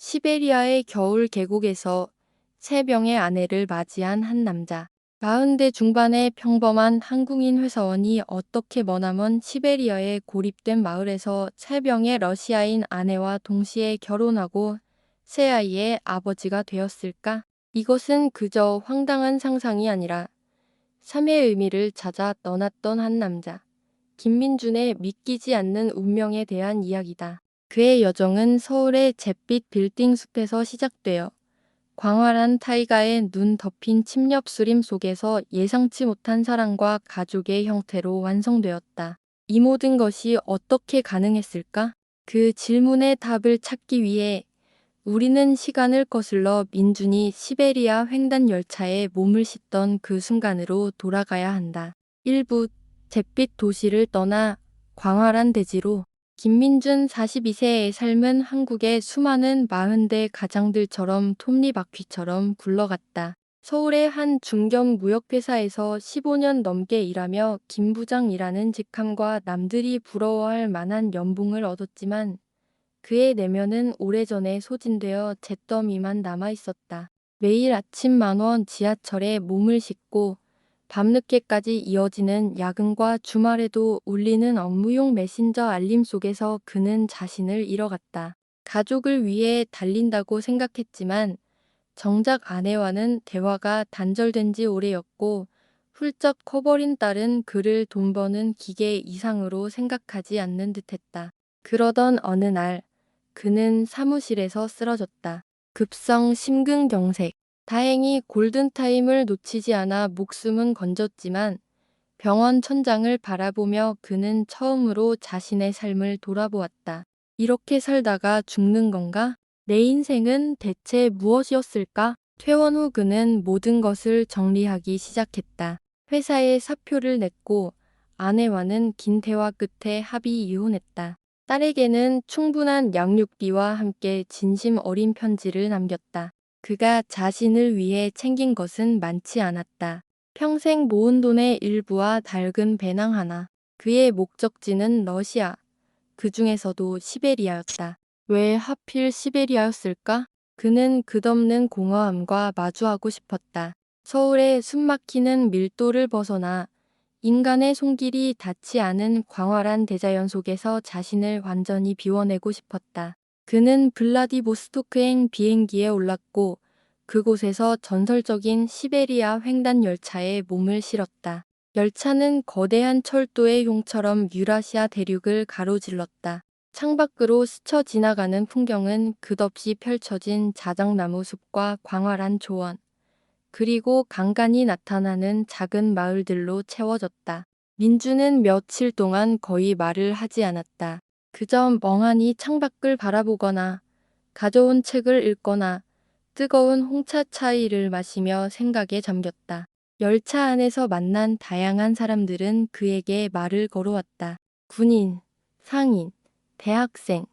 시베리아의 겨울 계곡에서 세 명의 아내를 맞이한 한 남자. 40대 중반의 평범한 한국인 회사원이 어떻게 머나먼 시베리아의 고립된 마을에서 세 명의 러시아인 아내와 동시에 결혼하고 세 아이의 아버지가 되었을까? 이것은 그저 황당한 상상이 아니라 삶의 의미를 찾아 떠났던 한 남자. 김민준의 믿기지 않는 운명에 대한 이야기다. 그의 여정은 서울의 잿빛 빌딩 숲에서 시작되어 광활한 타이가의 눈 덮인 침엽 수림 속에서 예상치 못한 사랑과 가족의 형태로 완성되었다. 이 모든 것이 어떻게 가능했을까? 그 질문의 답을 찾기 위해 우리는 시간을 거슬러 민준이 시베리아 횡단 열차에 몸을 싣던 그 순간으로 돌아가야 한다. 일부 잿빛 도시를 떠나 광활한 대지로 김민준 42세의 삶은 한국의 수많은 40대 가장들처럼 톱니바퀴처럼 굴러갔다. 서울의 한 중견 무역회사에서 15년 넘게 일하며 김 부장이라는 직함과 남들이 부러워할 만한 연봉을 얻었지만 그의 내면은 오래전에 소진되어 잿더미만 남아있었다. 매일 아침 10,000원 지하철에 몸을 싣고 밤늦게까지 이어지는 야근과 주말에도 울리는 업무용 메신저 알림 속에서 그는 자신을 잃어갔다. 가족을 위해 달린다고 생각했지만 정작 아내와는 대화가 단절된 지 오래였고 훌쩍 커버린 딸은 그를 돈 버는 기계 이상으로 생각하지 않는 듯했다. 그러던 어느 날 그는 사무실에서 쓰러졌다. 급성 심근경색. 다행히 골든타임을 놓치지 않아 목숨은 건졌지만 병원 천장을 바라보며 그는 처음으로 자신의 삶을 돌아보았다. 이렇게 살다가 죽는 건가? 내 인생은 대체 무엇이었을까? 퇴원 후 그는 모든 것을 정리하기 시작했다. 회사에 사표를 냈고 아내와는 긴 대화 끝에 합의 이혼했다. 딸에게는 충분한 양육비와 함께 진심 어린 편지를 남겼다. 그가 자신을 위해 챙긴 것은 많지 않았다. 평생 모은 돈의 일부와 낡은 배낭 하나. 그의 목적지는 러시아, 그 중에서도 시베리아였다. 왜 하필 시베리아였을까? 그는 끝없는 공허함과 마주하고 싶었다. 서울의 숨막히는 밀도를 벗어나 인간의 손길이 닿지 않은 광활한 대자연 속에서 자신을 완전히 비워내고 싶었다. 그는 블라디보스토크행 비행기에 올랐고 그곳에서 전설적인 시베리아 횡단 열차에 몸을 실었다. 열차는 거대한 철도의 흉처럼 유라시아 대륙을 가로질렀다. 창밖으로 스쳐 지나가는 풍경은 끝없이 펼쳐진 자작나무 숲과 광활한 조원, 그리고 간간이 나타나는 작은 마을들로 채워졌다. 민주는 며칠 동안 거의 말을 하지 않았다. 그저 멍하니 창밖을 바라보거나 가져온 책을 읽거나 뜨거운 홍차 차이를 마시며 생각에 잠겼다. 열차 안에서 만난 다양한 사람들은 그에게 말을 걸어왔다. 군인, 상인, 대학생,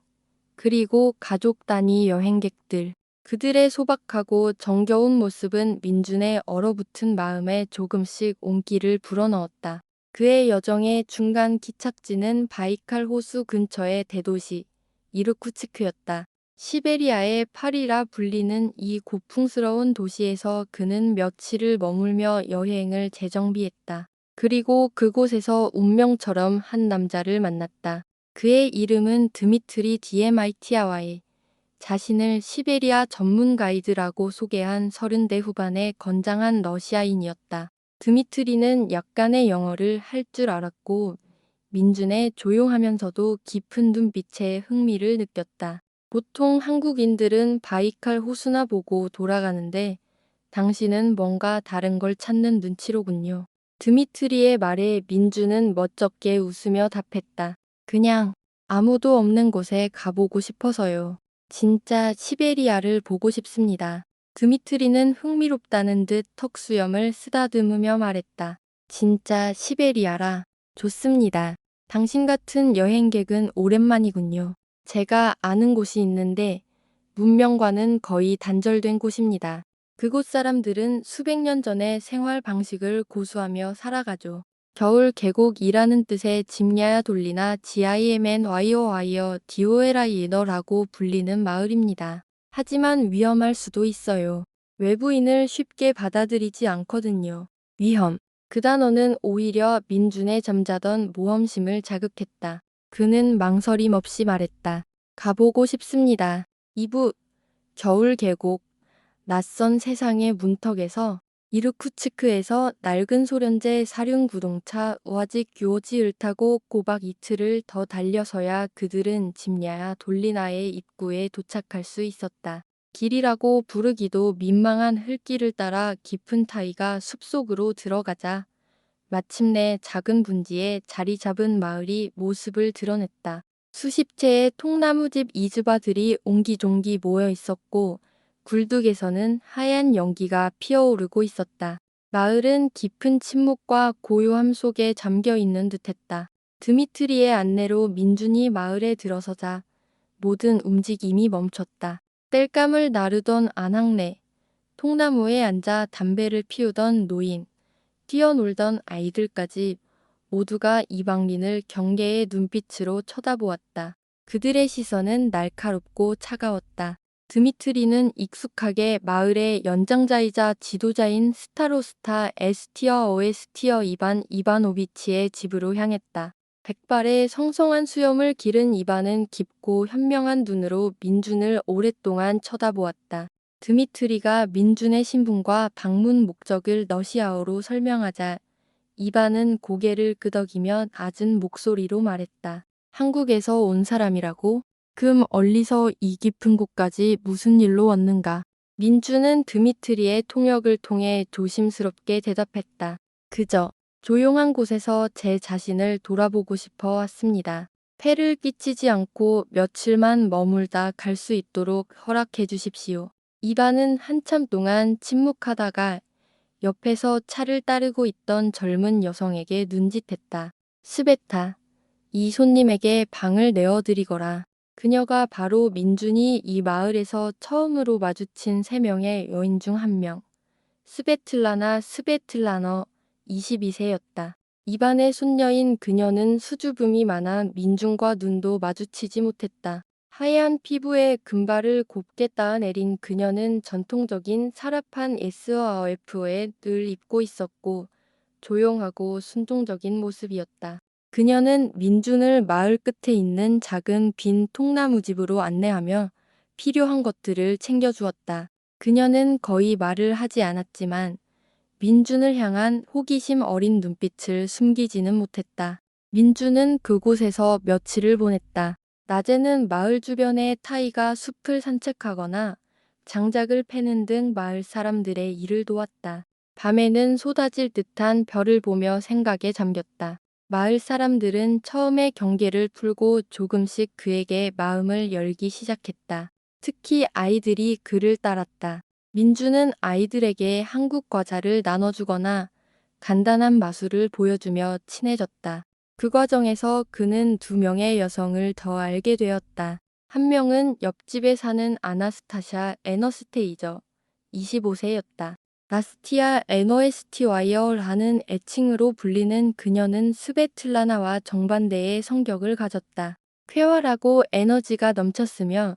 그리고 가족 단위 여행객들. 그들의 소박하고 정겨운 모습은 민준의 얼어붙은 마음에 조금씩 온기를 불어넣었다. 그의 여정의 중간 기착지는 바이칼 호수 근처의 대도시 이르쿠츠크였다. 시베리아의 파리라 불리는 이 고풍스러운 도시에서 그는 며칠을 머물며 여행을 재정비했다. 그리고 그곳에서 운명처럼 한 남자를 만났다. 그의 이름은 드미트리 디에마이티아와의 자신을 시베리아 전문 가이드라고 소개한 30대 후반의 건장한 러시아인이었다. 드미트리는 약간의 영어를 할 줄 알았고 민준의 조용하면서도 깊은 눈빛에 흥미를 느꼈다. 보통 한국인들은 바이칼 호수나 보고 돌아가는데 당신은 뭔가 다른 걸 찾는 눈치로군요. 드미트리의 말에 민준은 멋쩍게 웃으며 답했다. 그냥 아무도 없는 곳에 가보고 싶어서요. 진짜 시베리아를 보고 싶습니다. 드미트리는 흥미롭다는 듯 턱수염을 쓰다듬으며 말했다. 진짜 시베리아라. 좋습니다. 당신 같은 여행객은 오랜만이군요. 제가 아는 곳이 있는데 문명과는 거의 단절된 곳입니다. 그곳 사람들은 수백 년 전의 생활 방식을 고수하며 살아가죠. 겨울 계곡이라는 뜻의 짐야야 돌리나 GIMN 와이어 와이어 DOLI너라고 불리는 마을입니다. 하지만 위험할 수도 있어요. 외부인을 쉽게 받아들이지 않거든요. 위험. 그 단어는 오히려 민준의 잠자던 모험심을 자극했다. 그는 망설임 없이 말했다. 가보고 싶습니다. 2부 겨울 계곡 낯선 세상의 문턱에서 이르쿠츠크에서 낡은 소련제 사륜구동차 우아직 교지를 타고 꼬박 이틀을 더 달려서야 그들은 짐야야 돌리나의 입구에 도착할 수 있었다. 길이라고 부르기도 민망한 흙길을 따라 깊은 타이가 숲속으로 들어가자 마침내 작은 분지에 자리 잡은 마을이 모습을 드러냈다. 수십 채의 통나무집 이즈바들이 옹기종기 모여 있었고 굴뚝에서는 하얀 연기가 피어오르고 있었다. 마을은 깊은 침묵과 고요함 속에 잠겨 있는 듯했다. 드미트리의 안내로 민준이 마을에 들어서자 모든 움직임이 멈췄다. 땔감을 나르던 안학내, 통나무에 앉아 담배를 피우던 노인, 뛰어놀던 아이들까지 모두가 이방린을 경계의 눈빛으로 쳐다보았다. 그들의 시선은 날카롭고 차가웠다. 드미트리는 익숙하게 마을의 연장자이자 지도자인 스타로스타 에스티어 오에스티어 이반 이바노비치의 집으로 향했다. 백발의 성성한 수염을 기른 이반은 깊고 현명한 눈으로 민준을 오랫동안 쳐다보았다. 드미트리가 민준의 신분과 방문 목적을 러시아어로 설명하자 이반은 고개를 끄덕이며 낮은 목소리로 말했다. 한국에서 온 사람이라고? 금 얼리서 이 깊은 곳까지 무슨 일로 왔는가? 민주는 드미트리의 통역을 통해 조심스럽게 대답했다. 그저 조용한 곳에서 제 자신을 돌아보고 싶어 왔습니다. 폐를 끼치지 않고 며칠만 머물다 갈 수 있도록 허락해 주십시오. 이반은 한참 동안 침묵하다가 옆에서 차를 따르고 있던 젊은 여성에게 눈짓했다. 스베타, 이 손님에게 방을 내어드리거라. 그녀가 바로 민준이 이 마을에서 처음으로 마주친 3명의 여인 중 한 명. 스베틀라나 스베틀라너 22세였다. 입안의 손녀인 그녀는 수줍음이 많아 민준과 눈도 마주치지 못했다. 하얀 피부에 금발을 곱게 따내린 그녀는 전통적인 사라판 SOF에 늘 입고 있었고 조용하고 순종적인 모습이었다. 그녀는 민준을 마을 끝에 있는 작은 빈 통나무집으로 안내하며 필요한 것들을 챙겨주었다. 그녀는 거의 말을 하지 않았지만 민준을 향한 호기심 어린 눈빛을 숨기지는 못했다. 민준은 그곳에서 며칠을 보냈다. 낮에는 마을 주변의 타이가 숲을 산책하거나 장작을 패는 등 마을 사람들의 일을 도왔다. 밤에는 쏟아질 듯한 별을 보며 생각에 잠겼다. 마을 사람들은 처음에 경계를 풀고 조금씩 그에게 마음을 열기 시작했다. 특히 아이들이 그를 따랐다. 민주는 아이들에게 한국 과자를 나눠주거나 간단한 마술을 보여주며 친해졌다. 그 과정에서 그는 2명의 여성을 더 알게 되었다. 한 명은 옆집에 사는 아나스타샤 에너스테이저 25세였다. 나스티아 에너에스티와이어라는 애칭으로 불리는 그녀는 스베틀라나와 정반대의 성격을 가졌다. 쾌활하고 에너지가 넘쳤으며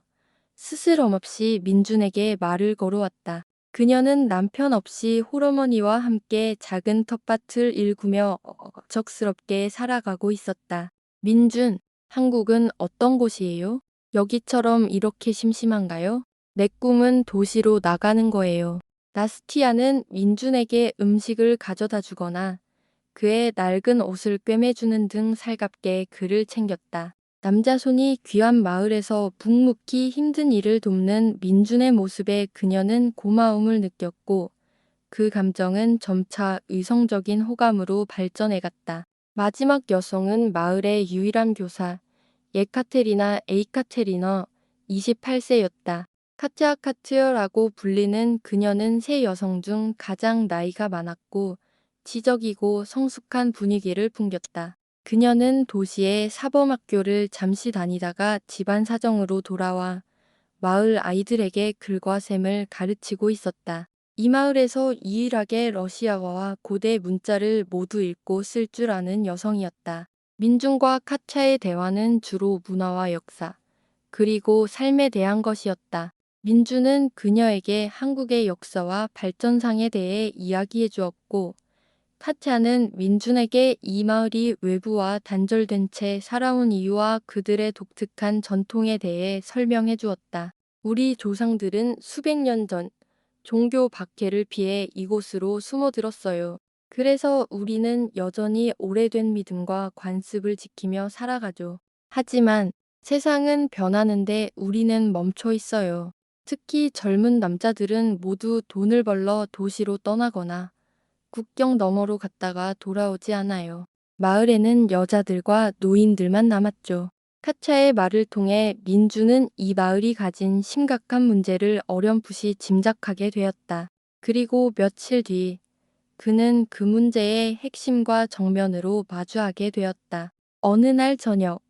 스스럼없이 민준에게 말을 걸어왔다. 그녀는 남편 없이 홀어머니와 함께 작은 텃밭을 일구며 적스럽게 살아가고 있었다. 민준, 한국은 어떤 곳이에요? 여기처럼 이렇게 심심한가요? 내 꿈은 도시로 나가는 거예요. 나스티아는 민준에게 음식을 가져다 주거나 그의 낡은 옷을 꿰매주는 등 살갑게 그를 챙겼다. 남자 손이 귀한 마을에서 묵묵히 힘든 일을 돕는 민준의 모습에 그녀는 고마움을 느꼈고 그 감정은 점차 의성적인 호감으로 발전해갔다. 마지막 여성은 마을의 유일한 교사 예카테리나 에이카테리너 28세였다. 카트아카트여라고 불리는 그녀는 3여성 중 가장 나이가 많았고 지적이고 성숙한 분위기를 풍겼다. 그녀는 도시의 사범학교를 잠시 다니다가 집안 사정으로 돌아와 마을 아이들에게 글과 셈을 가르치고 있었다. 이 마을에서 유일하게 러시아어와 고대 문자를 모두 읽고 쓸 줄 아는 여성이었다. 민중과 카차의 대화는 주로 문화와 역사, 그리고 삶에 대한 것이었다. 민주는 그녀에게 한국의 역사와 발전상에 대해 이야기해 주었고, 카티아는 민준에게 이 마을이 외부와 단절된 채 살아온 이유와 그들의 독특한 전통에 대해 설명해 주었다. 우리 조상들은 수백 년 전 종교 박해를 피해 이곳으로 숨어들었어요. 그래서 우리는 여전히 오래된 믿음과 관습을 지키며 살아가죠. 하지만 세상은 변하는데 우리는 멈춰 있어요. 특히 젊은 남자들은 모두 돈을 벌러 도시로 떠나거나 국경 너머로 갔다가 돌아오지 않아요. 마을에는 여자들과 노인들만 남았죠. 카차의 말을 통해 민주는 이 마을이 가진 심각한 문제를 어렴풋이 짐작하게 되었다. 그리고 며칠 뒤 그는 그 문제의 핵심과 정면으로 마주하게 되었다. 어느 날 저녁,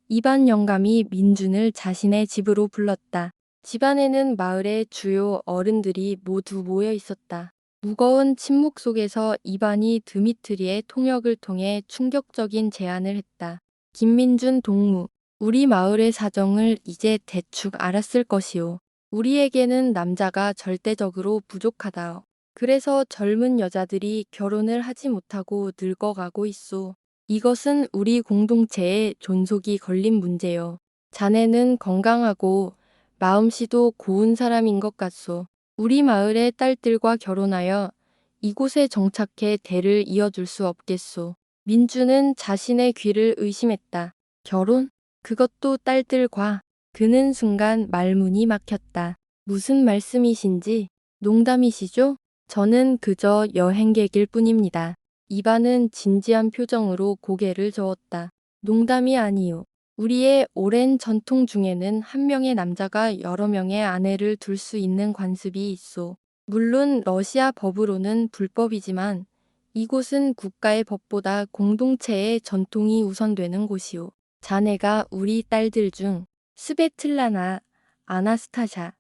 이반 영감이 민준을 자신의 집으로 불렀다. 집안에는 마을의 주요 어른들이 모두 모여 있었다. 무거운 침묵 속에서 이반이 드미트리의 통역을 통해 충격적인 제안을 했다. 김민준 동무, 우리 마을의 사정을 이제 대충 알았을 것이오. 우리에게는 남자가 절대적으로 부족하다오. 그래서 젊은 여자들이 결혼을 하지 못하고 늙어가고 있소. 이것은 우리 공동체의 존속이 걸린 문제요. 자네는 건강하고 마음씨도 고운 사람인 것 같소. 우리 마을의 딸들과 결혼하여 이곳에 정착해 대를 이어줄 수 없겠소. 민주는 자신의 귀를 의심했다. 결혼? 그것도 딸들과. 그는 순간 말문이 막혔다. 무슨 말씀이신지? 농담이시죠? 저는 그저 여행객일 뿐입니다. 이반은 진지한 표정으로 고개를 저었다. 농담이 아니요. 우리의 오랜 전통 중에는 한 명의 남자가 여러 명의 아내를 둘 수 있는 관습이 있소. 물론 러시아 법으로는 불법이지만 이곳은 국가의 법보다 공동체의 전통이 우선되는 곳이오. 자네가 우리 딸들 중 스베틀라나, 아나스타샤,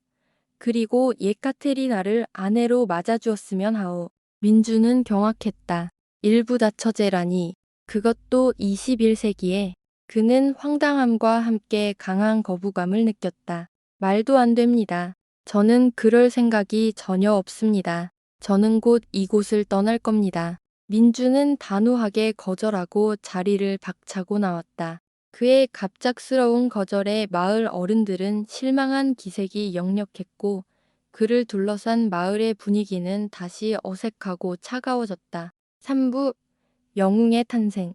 그리고 예카테리나를 아내로 맞아주었으면 하오. 민주는 경악했다. 일부 다처제라니. 그것도 21세기에. 그는 황당함과 함께 강한 거부감을 느꼈다. 말도 안 됩니다. 저는 그럴 생각이 전혀 없습니다. 저는 곧 이곳을 떠날 겁니다. 민주는 단호하게 거절하고 자리를 박차고 나왔다. 그의 갑작스러운 거절에 마을 어른들은 실망한 기색이 역력했고 그를 둘러싼 마을의 분위기는 다시 어색하고 차가워졌다. 3부 영웅의 탄생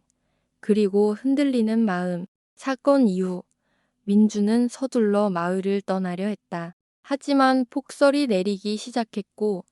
그리고 흔들리는 마음. 사건 이후 민주는 서둘러 마을을 떠나려 했다. 하지만 폭설이 내리기 시작했고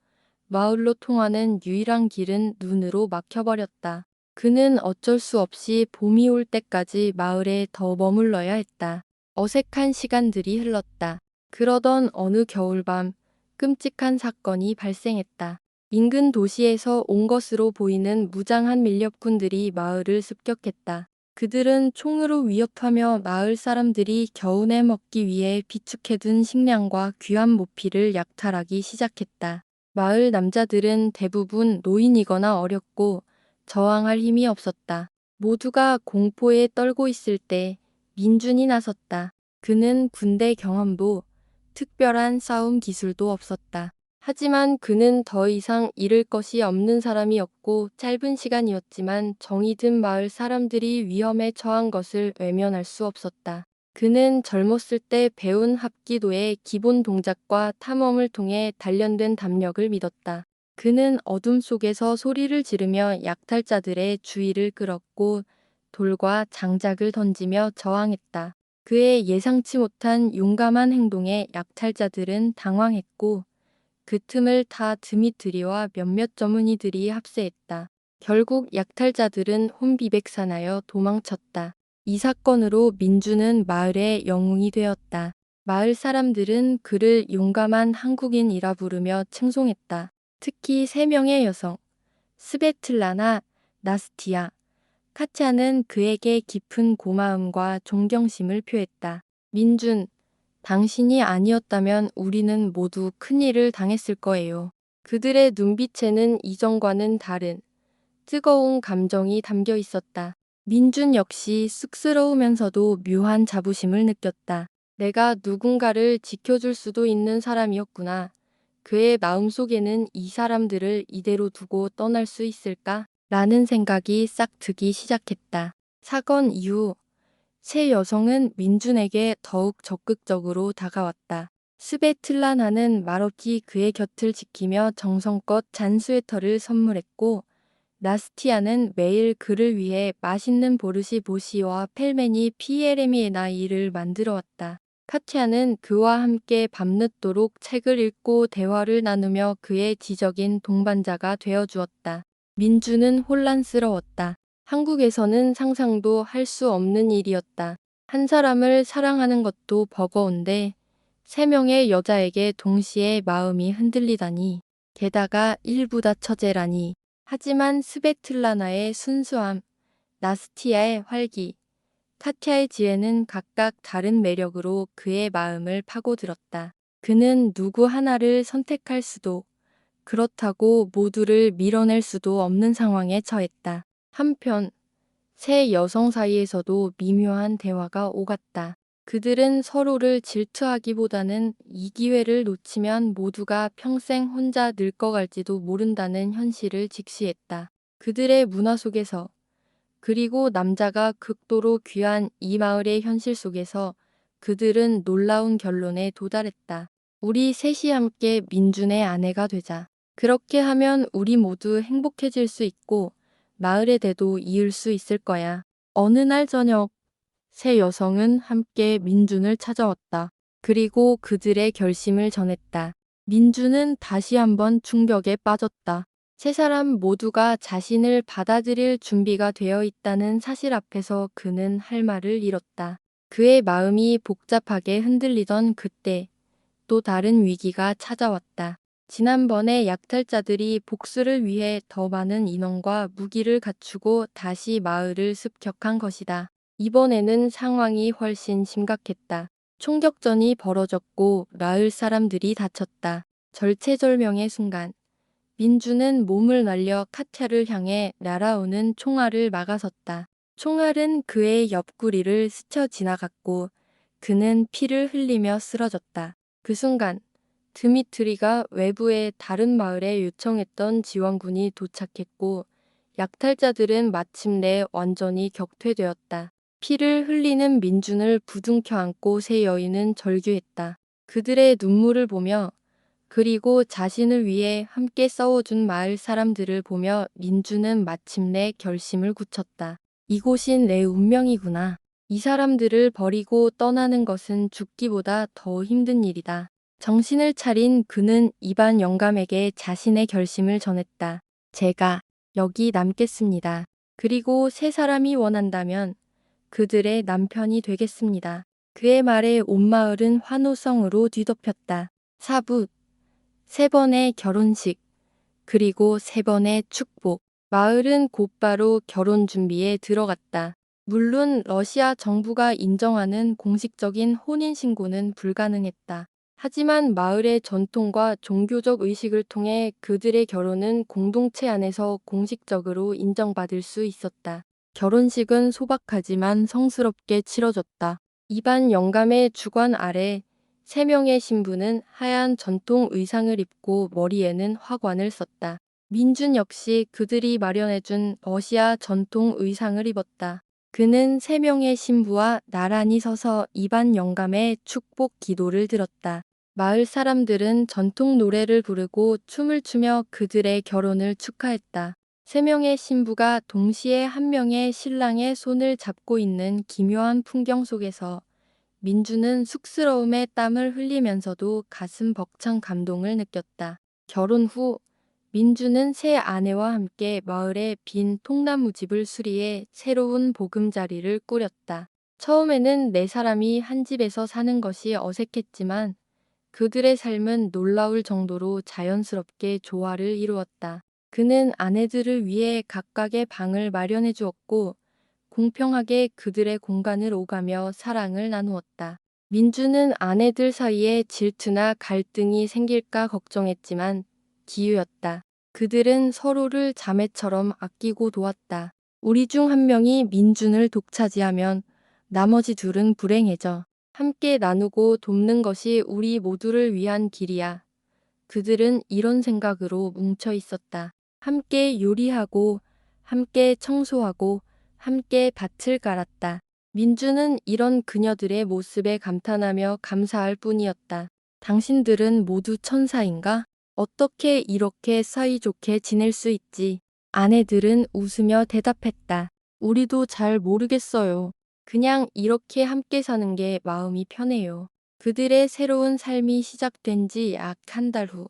마을로 통하는 유일한 길은 눈으로 막혀버렸다. 그는 어쩔 수 없이 봄이 올 때까지 마을에 더 머물러야 했다. 어색한 시간들이 흘렀다. 그러던 어느 겨울밤 끔찍한 사건이 발생했다. 인근 도시에서 온 것으로 보이는 무장한 밀렵군들이 마을을 습격했다. 그들은 총으로 위협하며 마을 사람들이 겨우내 먹기 위해 비축해둔 식량과 귀한 모피를 약탈하기 시작했다. 마을 남자들은 대부분 노인이거나 어렸고 저항할 힘이 없었다. 모두가 공포에 떨고 있을 때 민준이 나섰다. 그는 군대 경험도 특별한 싸움 기술도 없었다. 하지만 그는 더 이상 잃을 것이 없는 사람이었고 짧은 시간이었지만 정이 든 마을 사람들이 위험에 처한 것을 외면할 수 없었다. 그는 젊었을 때 배운 합기도의 기본 동작과 탐험을 통해 단련된 담력을 믿었다. 그는 어둠 속에서 소리를 지르며 약탈자들의 주의를 끌었고 돌과 장작을 던지며 저항했다. 그의 예상치 못한 용감한 행동에 약탈자들은 당황했고 그 틈을 타 드미트리와 몇몇 젊은이들이 합세했다. 결국 약탈자들은 혼비백산하여 도망쳤다. 이 사건으로 민주는 마을의 영웅이 되었다. 마을 사람들은 그를 용감한 한국인이라 부르며 칭송했다. 특히 3명의 여성, 스베틀라나, 나스티아, 카티아는 그에게 깊은 고마움과 존경심을 표했다. 민준, 당신이 아니었다면 우리는 모두 큰일을 당했을 거예요. 그들의 눈빛에는 이전과는 다른 뜨거운 감정이 담겨 있었다. 민준 역시 쑥스러우면서도 묘한 자부심을 느꼈다. 내가 누군가를 지켜줄 수도 있는 사람이었구나. 그의 마음속에는 이 사람들을 이대로 두고 떠날 수 있을까? 라는 생각이 싹 들기 시작했다. 사건 이후 새 여성은 민준에게 더욱 적극적으로 다가왔다. 스베틀라나는 말없이 그의 곁을 지키며 정성껏 잔 스웨터를 선물했고, 나스티아는 매일 그를 위해 맛있는 보르시 보시와 펠메니 피에레미에나이를 만들어 왔다. 카티아는 그와 함께 밤늦도록 책을 읽고 대화를 나누며 그의 지적인 동반자가 되어 주었다. 민주는 혼란스러웠다. 한국에서는 상상도 할 수 없는 일이었다. 한 사람을 사랑하는 것도 버거운데 3명의 여자에게 동시에 마음이 흔들리다니. 게다가 일부다 처제라니. 하지만 스베틀라나의 순수함, 나스티아의 활기, 카티아의 지혜는 각각 다른 매력으로 그의 마음을 파고들었다. 그는 누구 하나를 선택할 수도, 그렇다고 모두를 밀어낼 수도 없는 상황에 처했다. 한편 세 여성 사이에서도 미묘한 대화가 오갔다. 그들은 서로를 질투하기보다는 이 기회를 놓치면 모두가 평생 혼자 늙어갈지도 모른다는 현실을 직시했다. 그들의 문화 속에서, 그리고 남자가 극도로 귀한 이 마을의 현실 속에서 그들은 놀라운 결론에 도달했다. 우리 셋이 함께 민준의 아내가 되자. 그렇게 하면 우리 모두 행복해질 수 있고 마을의 대도 이을 수 있을 거야. 어느 날 저녁, 세 여성은 함께 민준을 찾아왔다. 그리고 그들의 결심을 전했다. 민준은 다시 한번 충격에 빠졌다. 세 사람 모두가 자신을 받아들일 준비가 되어 있다는 사실 앞에서 그는 할 말을 잃었다. 그의 마음이 복잡하게 흔들리던 그때 또 다른 위기가 찾아왔다. 지난번에 약탈자들이 복수를 위해 더 많은 인원과 무기를 갖추고 다시 마을을 습격한 것이다. 이번에는 상황이 훨씬 심각했다. 총격전이 벌어졌고 마을 사람들이 다쳤다. 절체절명의 순간, 민주는 몸을 날려 카티아를 향해 날아오는 총알을 막아섰다. 총알은 그의 옆구리를 스쳐 지나갔고 그는 피를 흘리며 쓰러졌다. 그 순간 드미트리가 외부의 다른 마을에 요청했던 지원군이 도착했고 약탈자들은 마침내 완전히 격퇴되었다. 피를 흘리는 민준을 부둥켜 안고 세 여인은 절규했다. 그들의 눈물을 보며, 그리고 자신을 위해 함께 싸워준 마을 사람들을 보며 민준은 마침내 결심을 굳혔다. 이곳이 내 운명이구나. 이 사람들을 버리고 떠나는 것은 죽기보다 더 힘든 일이다. 정신을 차린 그는 이반 영감에게 자신의 결심을 전했다. 제가 여기 남겠습니다. 그리고 세 사람이 원한다면 그들의 남편이 되겠습니다. 그의 말에 온 마을은 환호성으로 뒤덮였다. 사부, 3번의 결혼식, 그리고 3번의 축복. 마을은 곧바로 결혼 준비에 들어갔다. 물론 러시아 정부가 인정하는 공식적인 혼인신고는 불가능했다. 하지만 마을의 전통과 종교적 의식을 통해 그들의 결혼은 공동체 안에서 공식적으로 인정받을 수 있었다. 결혼식은 소박하지만 성스럽게 치러졌다. 이반 영감의 주관 아래 3명의 신부는 하얀 전통 의상을 입고 머리에는 화관을 썼다. 민준 역시 그들이 마련해준 러시아 전통 의상을 입었다. 그는 3명의 신부와 나란히 서서 이반 영감의 축복 기도를 들었다. 마을 사람들은 전통 노래를 부르고 춤을 추며 그들의 결혼을 축하했다. 3명의 신부가 동시에 한 명의 신랑의 손을 잡고 있는 기묘한 풍경 속에서 민주는 쑥스러움에 땀을 흘리면서도 가슴 벅찬 감동을 느꼈다. 결혼 후 민주는 새 아내와 함께 마을의 빈 통나무집을 수리해 새로운 보금자리를 꾸렸다. 처음에는 4사람이 한 집에서 사는 것이 어색했지만 그들의 삶은 놀라울 정도로 자연스럽게 조화를 이루었다. 그는 아내들을 위해 각각의 방을 마련해 주었고 공평하게 그들의 공간을 오가며 사랑을 나누었다. 민주는 아내들 사이에 질투나 갈등이 생길까 걱정했지만 기우였다. 그들은 서로를 자매처럼 아끼고 도왔다. 우리 중 한 명이 민준을 독차지하면 나머지 둘은 불행해져. 함께 나누고 돕는 것이 우리 모두를 위한 길이야. 그들은 이런 생각으로 뭉쳐 있었다. 함께 요리하고, 함께 청소하고, 함께 밭을 갈았다. 민주는 이런 그녀들의 모습에 감탄하며 감사할 뿐이었다. 당신들은 모두 천사인가? 어떻게 이렇게 사이좋게 지낼 수 있지? 아내들은 웃으며 대답했다. 우리도 잘 모르겠어요. 그냥 이렇게 함께 사는 게 마음이 편해요. 그들의 새로운 삶이 시작된 지 약 한 달 후,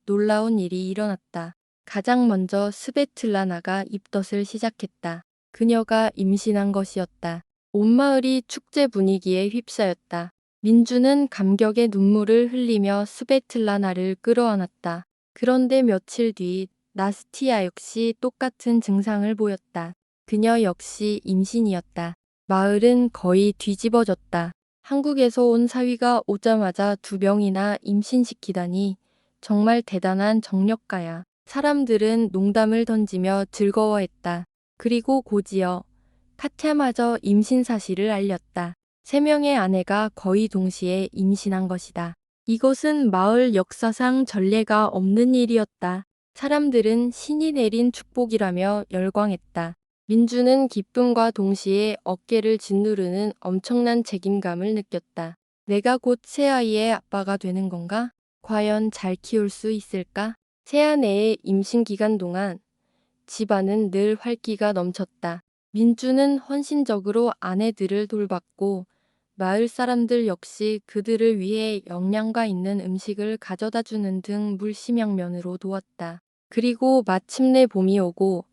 놀라운 일이 일어났다. 가장 먼저 스베틀라나가 입덧을 시작했다. 그녀가 임신한 것이었다. 온 마을이 축제 분위기에 휩싸였다. 민주는 감격의 눈물을 흘리며 스베틀라나를 끌어안았다. 그런데 며칠 뒤 나스티아 역시 똑같은 증상을 보였다. 그녀 역시 임신이었다. 마을은 거의 뒤집어졌다. 한국에서 온 사위가 오자마자 2명이나 임신시키다니 정말 대단한 정력가야. 사람들은 농담을 던지며 즐거워했다. 그리고 곧이어 카티아마저 임신 사실을 알렸다. 3명의 아내가 거의 동시에 임신한 것이다. 이것은 마을 역사상 전례가 없는 일이었다. 사람들은 신이 내린 축복이라며 열광했다. 민주는 기쁨과 동시에 어깨를 짓누르는 엄청난 책임감을 느꼈다. 내가 곧 새아이의 아빠가 되는 건가? 과연 잘 키울 수 있을까? 새아내의 임신 기간 동안 집안은 늘 활기가 넘쳤다. 민주는 헌신적으로 아내들을 돌봤고 마을 사람들 역시 그들을 위해 영양가 있는 음식을 가져다 주는 등 물심양면으로 도왔다. 그리고 마침내 봄이 오고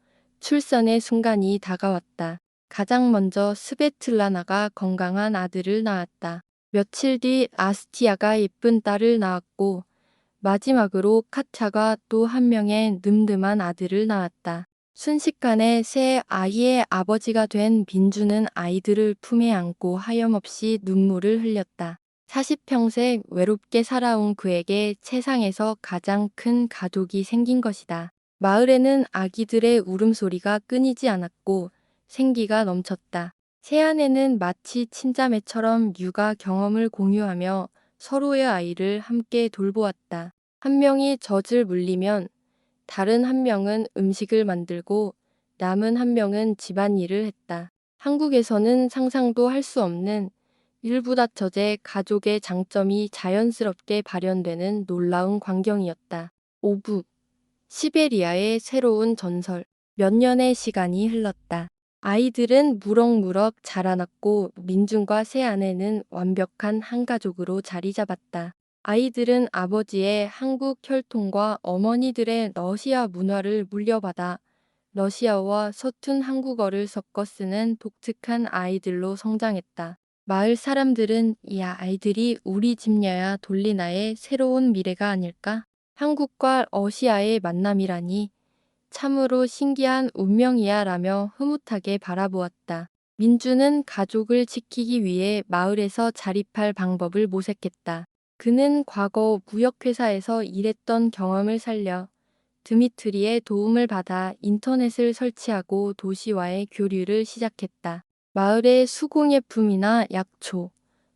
출산의 순간이 다가왔다. 가장 먼저 스베틀라나가 건강한 아들을 낳았다. 며칠 뒤 아스티아가 예쁜 딸을 낳았고 마지막으로 카차가 또 한 명의 늠름한 아들을 낳았다. 순식간에 새 아이의 아버지가 된 민주는 아이들을 품에 안고 하염없이 눈물을 흘렸다. 40평생 외롭게 살아온 그에게 세상에서 가장 큰 가족이 생긴 것이다. 마을에는 아기들의 울음소리가 끊이지 않았고 생기가 넘쳤다. 새아내는 마치 친자매처럼 육아 경험을 공유하며 서로의 아이를 함께 돌보았다. 한 명이 젖을 물리면 다른 한 명은 음식을 만들고 남은 한 명은 집안일을 했다. 한국에서는 상상도 할 수 없는 일부다처제 가족의 장점이 자연스럽게 발현되는 놀라운 광경이었다. 오브 시베리아의 새로운 전설. 몇 년의 시간이 흘렀다. 아이들은 무럭무럭 자라났고 민준과 새아내는 완벽한 한 가족으로 자리 잡았다. 아이들은 아버지의 한국 혈통과 어머니들의 러시아 문화를 물려받아 러시아와 서툰 한국어를 섞어 쓰는 독특한 아이들로 성장했다. 마을 사람들은 이 아이들이 우리 집녀야 돌리나의 새로운 미래가 아닐까? 한국과 러시아의 만남이라니 참으로 신기한 운명이야 라며 흐뭇하게 바라보았다. 민주는 가족을 지키기 위해 마을에서 자립할 방법을 모색했다. 그는 과거 무역회사에서 일했던 경험을 살려 드미트리의 도움을 받아 인터넷을 설치하고 도시와의 교류를 시작했다. 마을의 수공예품이나 약초,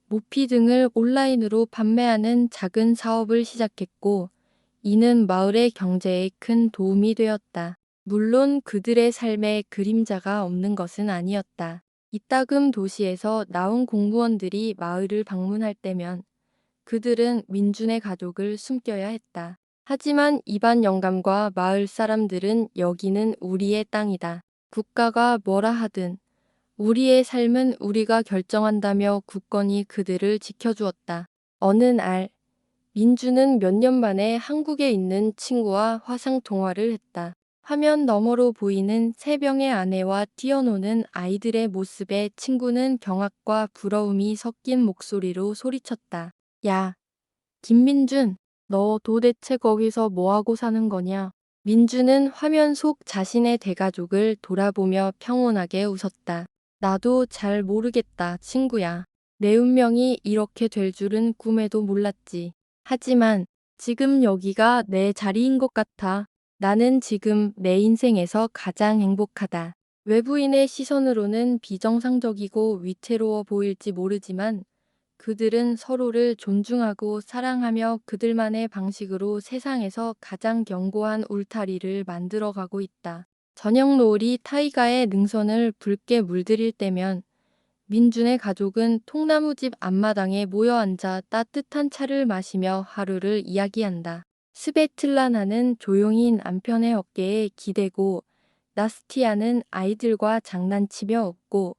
모피 등을 온라인으로 판매하는 작은 사업을 시작했고 이는 마을의 경제에 큰 도움이 되었다. 물론 그들의 삶에 그림자가 없는 것은 아니었다. 이따금 도시에서 나온 공무원들이 마을을 방문할 때면 그들은 민준의 가족을 숨겨야 했다. 하지만 이반 영감과 마을 사람들은 여기는 우리의 땅이다. 국가가 뭐라 하든 우리의 삶은 우리가 결정한다며 굳건히 그들을 지켜주었다. 어느 날 민주는 몇 년 만에 한국에 있는 친구와 화상 통화를 했다. 화면 너머로 보이는 세 명의 아내와 뛰어노는 아이들의 모습에 친구는 경악과 부러움이 섞인 목소리로 소리쳤다. 야, 김민준, 너 도대체 거기서 뭐하고 사는 거냐? 민주는 화면 속 자신의 대가족을 돌아보며 평온하게 웃었다. 나도 잘 모르겠다, 친구야. 내 운명이 이렇게 될 줄은 꿈에도 몰랐지. 하지만 지금 여기가 내 자리인 것 같아. 나는 지금 내 인생에서 가장 행복하다. 외부인의 시선으로는 비정상적이고 위태로워 보일지 모르지만 그들은 서로를 존중하고 사랑하며 그들만의 방식으로 세상에서 가장 견고한 울타리를 만들어가고 있다. 저녁 노을이 타이가의 능선을 붉게 물들일 때면 민준의 가족은 통나무집 앞마당에 모여 앉아 따뜻한 차를 마시며 하루를 이야기한다. 스베틀라나는 조용히 남편의 어깨에 기대고, 나스티아는 아이들과 장난치며 웃고,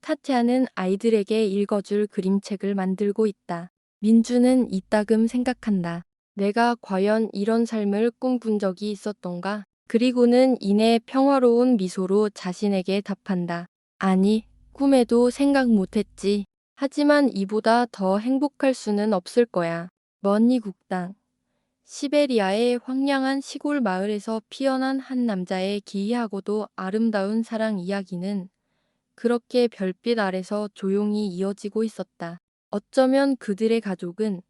카티아는 아이들에게 읽어줄 그림책을 만들고 있다. 민주는 이따금 생각한다. 내가 과연 이런 삶을 꿈꾼 적이 있었던가? 그리고는 이내 평화로운 미소로 자신에게 답한다. 아니, 꿈에도 생각 못했지. 하지만 이보다 더 행복할 수는 없을 거야. 먼 이국 땅. 시베리아의 황량한 시골 마을에서 피어난 한 남자의 기이하고도 아름다운 사랑 이야기는 그렇게 별빛 아래서 조용히 이어지고 있었다. 어쩌면 그들의 가족은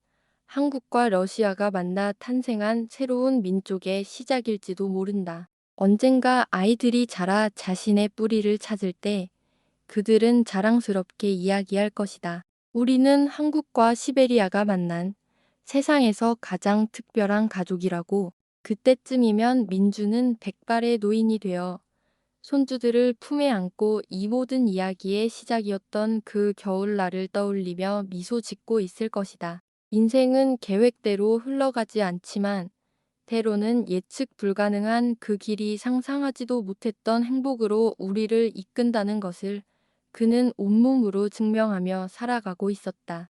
한국과 러시아가 만나 탄생한 새로운 민족의 시작일지도 모른다. 언젠가 아이들이 자라 자신의 뿌리를 찾을 때 그들은 자랑스럽게 이야기할 것이다. 우리는 한국과 시베리아가 만난 세상에서 가장 특별한 가족이라고. 그때쯤이면 민주는 백발의 노인이 되어 손주들을 품에 안고 이 모든 이야기의 시작이었던 그 겨울날을 떠올리며 미소 짓고 있을 것이다. 인생은 계획대로 흘러가지 않지만 때로는 예측 불가능한 그 길이 상상하지도 못했던 행복으로 우리를 이끈다는 것을 그는 온몸으로 증명하며 살아가고 있었다.